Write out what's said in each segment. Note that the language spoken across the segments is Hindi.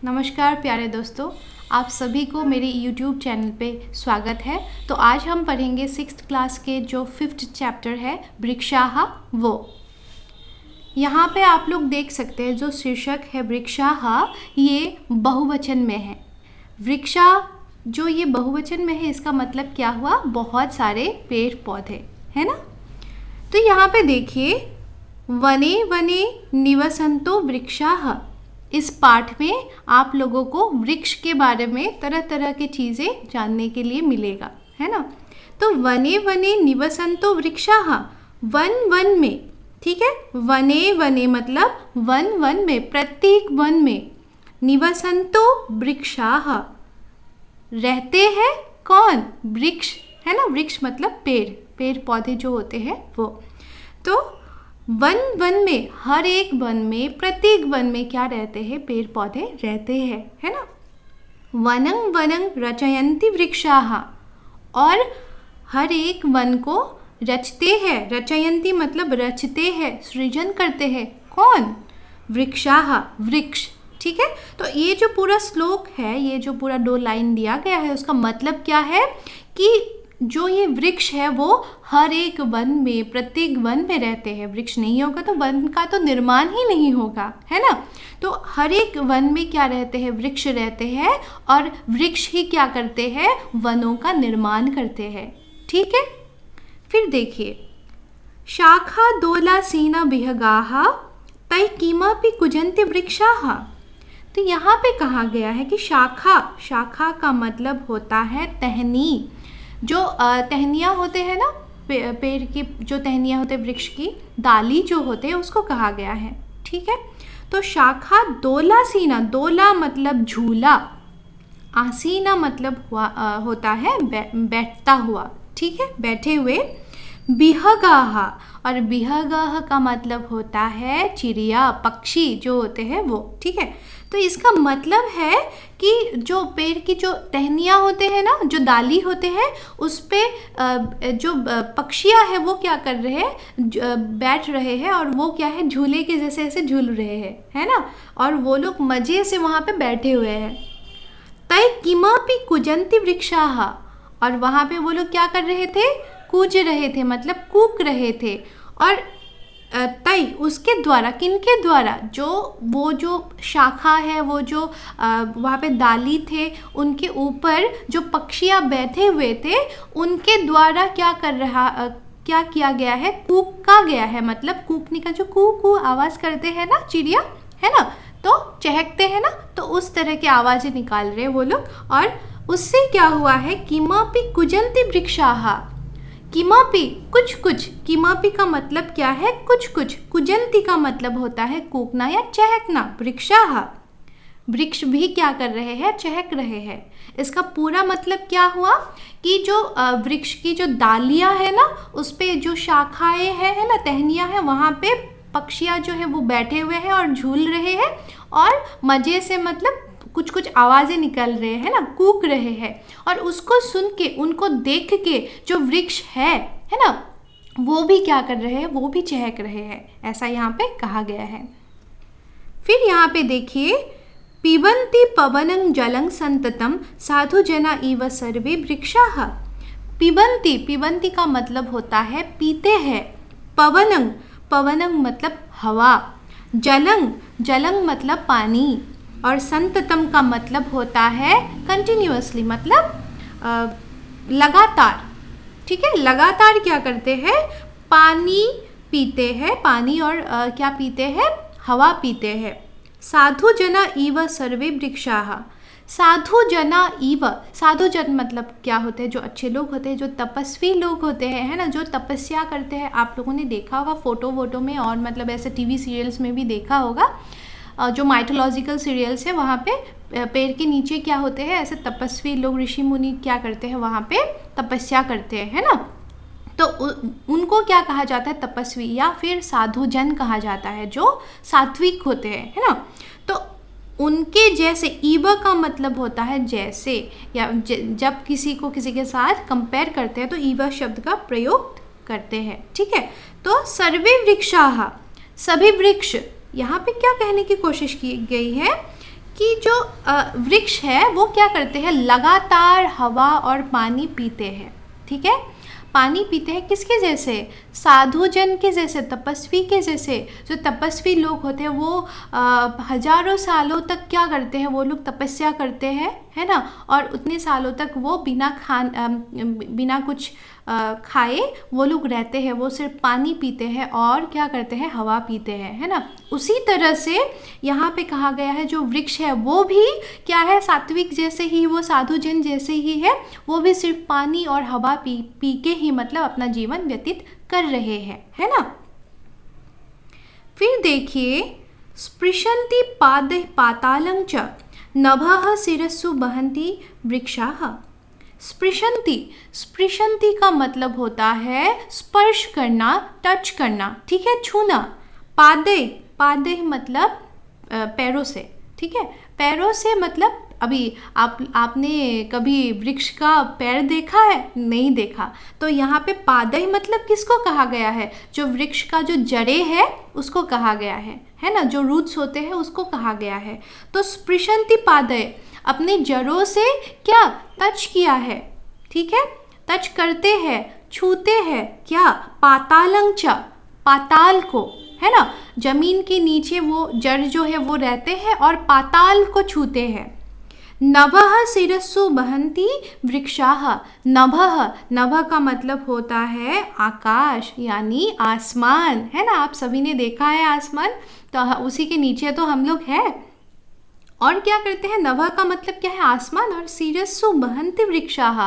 नमस्कार प्यारे दोस्तों, आप सभी को मेरे YouTube चैनल पे स्वागत है। तो आज हम पढ़ेंगे 6th क्लास के जो 5th चैप्टर है वृक्षाः वो। यहाँ पे आप लोग देख सकते हैं जो शीर्षक है वृक्षाः, ये बहुवचन में है। वृक्षा जो ये बहुवचन में है इसका मतलब क्या हुआ, बहुत सारे पेड़ पौधे, है ना। तो यहाँ पे देखिए, वने वने निवसन्तो वृक्षाः। इस पाठ में आप लोगों को वृक्ष के बारे में तरह तरह की चीज़ें जानने के लिए मिलेगा, है ना। तो वने वने निवसन्तो वृक्षाः, वन वन में, ठीक है। वने वने मतलब वन वन में, प्रत्येक वन में। निवसन्तो वृक्षाः, रहते हैं कौन, वृक्ष, है ना। वृक्ष मतलब पेड़, पेड़ पौधे जो होते हैं वो। तो वन वन में, हर एक वन में, प्रत्येक वन में क्या रहते हैं, पेड़ पौधे रहते हैं, है ना। वनं वनं रचयन्ति वृक्षाः, और हर एक वन को रचते हैं। रचयन्ति मतलब रचते हैं, सृजन करते हैं, कौन, वृक्षाः, वृक्ष, ठीक है। तो ये जो पूरा श्लोक है, ये जो पूरा 2 लाइन दिया गया है, उसका मतलब क्या है कि जो ये वृक्ष है वो हर एक वन में, प्रत्येक वन में रहते हैं। वृक्ष नहीं होगा तो वन का तो निर्माण ही नहीं होगा, है ना। तो हर एक वन में क्या रहते हैं, वृक्ष रहते हैं, और वृक्ष ही क्या करते हैं, वनों का निर्माण करते हैं, ठीक है। फिर देखिए, शाखा दोला सीना विहगाः तै किमपि कुजन्ति वृक्षाः। तो यहाँ पे कहा गया है कि शाखा, शाखा का मतलब होता है टहनी। जो टहनियाँ होते हैं ना, पेड़ की जो टहनियाँ होते हैं, वृक्ष की डाली जो होते हैं, उसको कहा गया है, ठीक है। तो शाखा दोला सीना, दोला मतलब झूला, आसीना मतलब होता है बैठता हुआ, ठीक है, बैठे हुए। विहगाः, और विहगाः का मतलब होता है चिड़िया, पक्षी जो होते हैं वो, ठीक है। तो इसका मतलब है कि जो पेड़ की जो टहनियाँ होते हैं ना, जो डाली होते हैं, उस पे जो पक्षियाँ हैं वो क्या कर रहे हैं, बैठ रहे हैं, और वो क्या है, झूले के जैसे ऐसे झूल रहे हैं, है ना। और वो लोग मज़े से वहाँ पे बैठे हुए हैं। तै किमपि कुजन्ति वृक्षाः, और वहाँ पे वो लोग क्या कर रहे थे, कूज रहे थे, मतलब कूक रहे थे। और तय उसके द्वारा, किनके द्वारा, जो शाखा है, वो जो वहाँ पे डाली थे, उनके ऊपर जो पक्षियाँ बैठे हुए थे, उनके द्वारा क्या किया गया है, कूका गया है। मतलब कूकने का जो कू कू आवाज़ करते हैं ना चिड़िया, है ना, तो चहकते हैं ना, तो उस तरह की आवाज़ें निकाल रहे हैं वो लोग। और उससे क्या हुआ है, किमपि कुजन्ति वृक्षाः, किमपि कुछ कुछ, किमपि का मतलब क्या है, कुछ कुछ, कुजन्ति का मतलब होता है कूकना या चहकना। वृक्षाः, वृक्ष भी क्या कर रहे हैं, चहक रहे हैं। इसका पूरा मतलब क्या हुआ कि जो वृक्ष की जो डालियाँ है ना, उस पे जो शाखाएं हैं, है ना, टहनियाँ हैं, वहाँ पे पक्षियाँ जो है वो बैठे हुए हैं और झूल रहे हैं, और मज़े से, मतलब कुछ कुछ आवाज़ें निकल रहे हैं ना, कूक रहे हैं। और उसको सुन के, उनको देख के जो वृक्ष है ना, वो भी क्या कर रहे हैं, वो भी चहक रहे हैं, ऐसा यहाँ पे कहा गया है। फिर यहाँ पे देखिए, पिबन्ति पवनं जलं सन्ततं साधु जना इव सर्वे वृक्षाः। पिबन्ति, पिबन्ति का मतलब होता है पीते हैं। पवनं, पवनं मतलब हवा। जलं, जलं मतलब पानी। और संततम का मतलब होता है कंटिन्यूअसली, मतलब लगातार, ठीक है। लगातार क्या करते हैं, पानी पीते हैं, पानी और क्या पीते हैं, हवा पीते हैं। साधु जना इव सर्वे वृक्षाः। साधु जना इव, साधु जन मतलब क्या होते हैं, जो अच्छे लोग होते हैं, जो तपस्वी लोग होते हैं, है ना, जो तपस्या करते हैं। आप लोगों ने देखा होगा फोटो वोटो में, और मतलब ऐसे टीवी सीरियल्स में भी देखा होगा। जो माइथोलॉजिकल सीरियल्स है, वहाँ पे पेड़ के नीचे क्या होते हैं, ऐसे तपस्वी लोग, ऋषि मुनि क्या करते हैं, वहाँ पे तपस्या करते हैं, है ना। तो उनको क्या कहा जाता है, तपस्वी या फिर साधु जन कहा जाता है, जो सात्विक होते हैं, है ना। तो उनके जैसे, ईव का मतलब होता है जैसे, या जब किसी को किसी के साथ कंपेयर करते हैं तो ईव शब्द का प्रयोग करते हैं, ठीक है। तो सर्वे वृक्षाः, सभी वृक्ष, यहाँ पे क्या कहने की कोशिश की गई है कि जो वृक्ष है वो क्या करते हैं, लगातार हवा और पानी पीते हैं। ठीक है, पानी पीते हैं किसके जैसे, साधुजन के जैसे, तपस्वी के जैसे। जो तपस्वी लोग होते हैं वो हजारों सालों तक क्या करते हैं, वो लोग तपस्या करते हैं, है ना, और उतने सालों तक वो बिना कुछ खाए वो लोग रहते हैं, वो सिर्फ पानी पीते हैं और क्या करते हैं, हवा पीते हैं, है ना। उसी तरह से यहाँ पे कहा गया है जो वृक्ष है वो भी क्या है, सात्विक जैसे ही, वो साधुजन जैसे ही है, वो भी सिर्फ पानी और हवा पी के ही मतलब अपना जीवन व्यतीत कर रहे हैं, है ना। फिर देखिए, स्पृशन्ति पादैः पातालं च नभः शिरस्सु वहन्ति वृक्षाः। स्पृशन्ति का मतलब होता है स्पर्श करना, टच करना, ठीक है, छूना। पादैः मतलब पैरों से, ठीक है, पैरों से मतलब अभी आपने कभी वृक्ष का पैर देखा है, नहीं देखा, तो यहाँ पे पादैः मतलब किसको कहा गया है, जो वृक्ष का जो जड़ें है उसको कहा गया है ना, जो रूट्स होते हैं उसको कहा गया है। तो स्पृशन्ति पादैः, अपने जड़ों से क्या टच किया है, ठीक है, टच करते हैं, छूते हैं, क्या, पातालं च, पाताल को, है ना, जमीन के नीचे वो जड़ जो है वो रहते हैं और पाताल को छूते हैं। नभः शिरस्सु वहन्ति वृक्षाः। नभः का मतलब होता है आकाश, यानी आसमान, है ना। आप सभी ने देखा है आसमान, तो उसी के नीचे तो हम लोग हैं। और क्या करते हैं, नभः का मतलब क्या है, आसमान, और शिरस्सु वहन्ति वृक्षाः,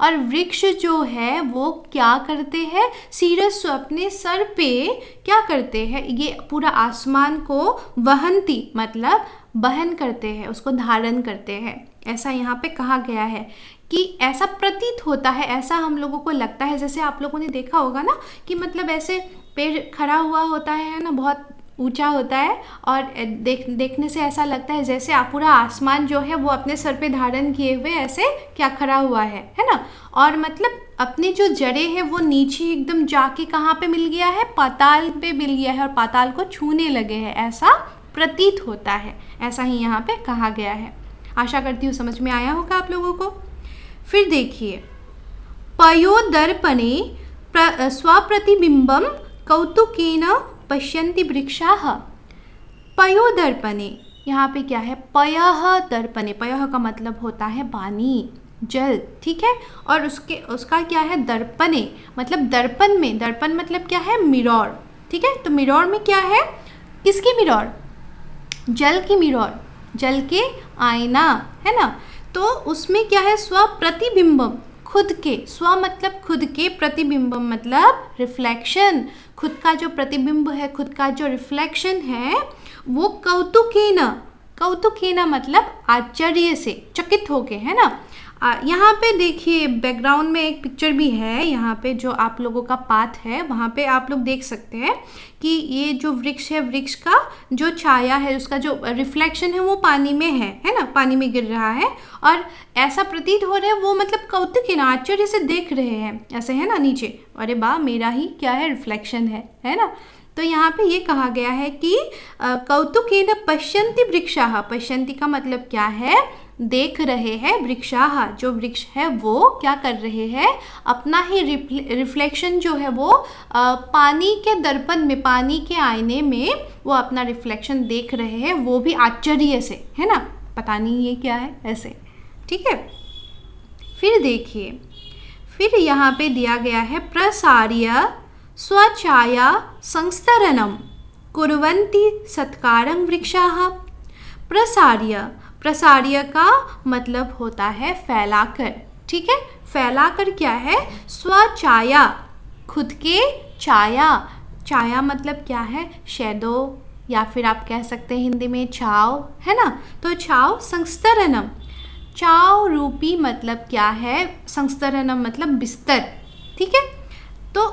और वृक्ष जो है वो क्या करते हैं, शिरस्सु अपने सर पे क्या करते हैं, ये पूरा आसमान को वहन्ति मतलब वहन करते हैं, उसको धारण करते हैं। ऐसा यहाँ पे कहा गया है कि ऐसा प्रतीत होता है, ऐसा हम लोगों को लगता है, जैसे आप लोगों ने देखा होगा ना कि मतलब ऐसे पेड़ खड़ा हुआ होता है ना, बहुत ऊंचा होता है, और देखने से ऐसा लगता है जैसे पूरा आसमान जो है वो अपने सर पे धारण किए हुए ऐसे क्या खड़ा हुआ है ना। और मतलब अपने जो जड़ें हैं वो नीचे एकदम जाके कहाँ पे मिल गया है, पाताल पे मिल गया है, और पाताल को छूने लगे हैं, ऐसा प्रतीत होता है। ऐसा ही यहाँ पे कहा गया है। आशा करती हूँ समझ में आया होगा आप लोगों को। फिर देखिए, पयोदर्पणे स्वप्रतिबिंबम कौतुकेन पश्यन्ति वृक्षाः। पयोदर्पणे, यहाँ पे क्या है, पयः दर्पणे, पयः का मतलब होता है पानी, जल, ठीक है, और उसका क्या है, दर्पणे मतलब दर्पण में, दर्पण मतलब क्या है, मिरर, ठीक है। तो मिरर में क्या है, किसकी मिरर, जल की मिरर, जल के आईना, है ना। तो उसमें क्या है, स्वप्रतिबिंबम, खुद के, स्व मतलब खुद के, प्रतिबिंबम मतलब रिफ्लेक्शन, खुद का जो प्रतिबिंब है, खुद का जो रिफ्लेक्शन है वो कौतुकेन मतलब आश्चर्य से, चकित होके, है ना। यहाँ पे देखिए बैकग्राउंड में एक पिक्चर भी है, यहाँ पे जो आप लोगों का पाथ है वहाँ पे आप लोग देख सकते हैं कि ये जो वृक्ष है, वृक्ष का जो छाया है, उसका जो रिफ्लेक्शन है वो पानी में है ना, पानी में गिर रहा है, और ऐसा प्रतीत हो रहा है वो मतलब कौतुक ना, आश्चर्य से देख रहे हैं ऐसे, है ना, नीचे, अरे वाह मेरा ही क्या है, रिफ्लेक्शन है ना। तो यहाँ पे ये कहा गया है कि कौतुकेन पश्यन्ति वृक्षाः, पश्यन्ति का मतलब क्या है, देख रहे हैं, वृक्षाः जो वृक्ष है वो क्या कर रहे हैं, अपना ही रिफ्लेक्शन जो है वो पानी के दर्पण में, पानी के आईने में वो अपना रिफ्लेक्शन देख रहे हैं, वो भी आश्चर्य से, है ना, पता नहीं ये क्या है, ऐसे, ठीक है। फिर देखिए, फिर यहाँ पे दिया गया है, प्रसार्य स्वछाया संस्तरणम कुर्वन्ति सत्कारं वृक्षाः। प्रसार्य का मतलब होता है फैलाकर, ठीक है, फैलाकर क्या है, स्वछाया, खुद के छाया, छाया मतलब क्या है, शैडो, या फिर आप कह सकते हैं हिंदी में छाव, है ना। तो छाव, संस्तरणम, छाव रूपी मतलब क्या है, संस्तरणम मतलब बिस्तर, ठीक है। तो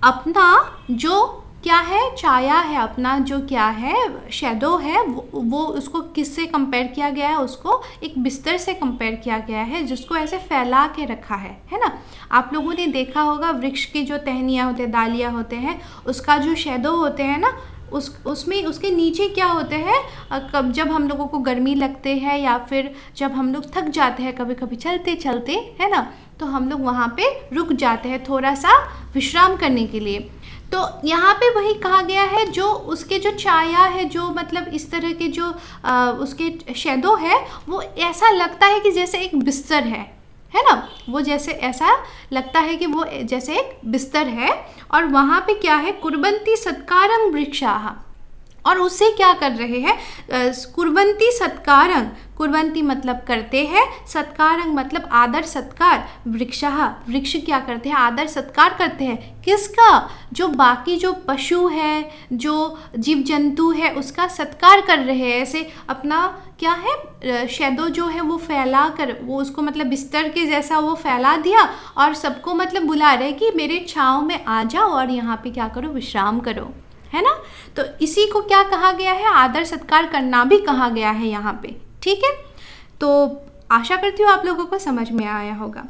अपना जो क्या है, छाया है, अपना जो क्या है, शैडो है, वो उसको किससे कंपेयर किया गया है, उसको एक बिस्तर से कंपेयर किया गया है, जिसको ऐसे फैला के रखा है ना। आप लोगों ने देखा होगा वृक्ष की जो टहनियाँ होते हैं, डालियाँ होते हैं, उसका जो शैडो होते हैं ना, उसमें उसके नीचे क्या होते हैं, कब जब हम लोगों को गर्मी लगते हैं या फिर जब हम लोग थक जाते हैं कभी कभी चलते चलते, है ना, तो हम लोग वहाँ पे रुक जाते हैं थोड़ा सा विश्राम करने के लिए। तो यहाँ पे वही कहा गया है, जो उसके जो छाया है, जो मतलब इस तरह के जो उसके शैडो है, वो ऐसा लगता है कि जैसे एक बिस्तर है ना, वो जैसे ऐसा लगता है कि वो जैसे एक बिस्तर है। और वहाँ पे क्या है, कुर्वन्ति सत्कारं वृक्षाः, और उससे क्या कर रहे हैं, कुर्वन्ति सत्कारं, कुर्वन्ति मतलब करते हैं, सत्कारं मतलब आदर सत्कार, वृक्षाः वृक्ष क्या करते हैं, आदर सत्कार करते हैं। किसका, जो बाकी जो पशु है, जो जीव जंतु है, उसका सत्कार कर रहे हैं। ऐसे अपना क्या है, शैडो जो है वो फैला कर, वो उसको मतलब बिस्तर के जैसा वो फैला दिया और सबको मतलब बुला रहे कि मेरे छाँव में आ जाओ और यहाँ पे क्या करो, विश्राम करो, है ना। तो इसी को क्या कहा गया है, आदर सत्कार करना भी कहा गया है यहाँ पे। ठीक है, तो आशा करती हूँ आप लोगों को समझ में आया होगा।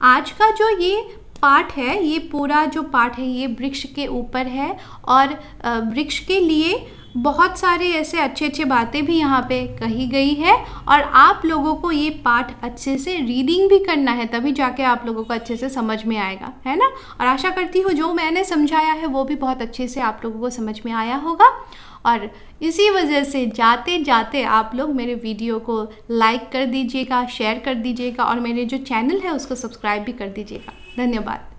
आज का जो ये पाठ है, ये पूरा जो पाठ है ये वृक्ष के ऊपर है, और वृक्ष के लिए बहुत सारे ऐसे अच्छे अच्छे बातें भी यहाँ पे कही गई है। और आप लोगों को ये पाठ अच्छे से रीडिंग भी करना है, तभी जाके आप लोगों को अच्छे से समझ में आएगा, है ना। और आशा करती हूँ जो मैंने समझाया है वो भी बहुत अच्छे से आप लोगों को समझ में आया होगा। और इसी वजह से जाते जाते आप लोग मेरे वीडियो को लाइक कर दीजिएगा, शेयर कर दीजिएगा, और मेरे जो चैनल है उसको सब्सक्राइब भी कर दीजिएगा। धन्यवाद।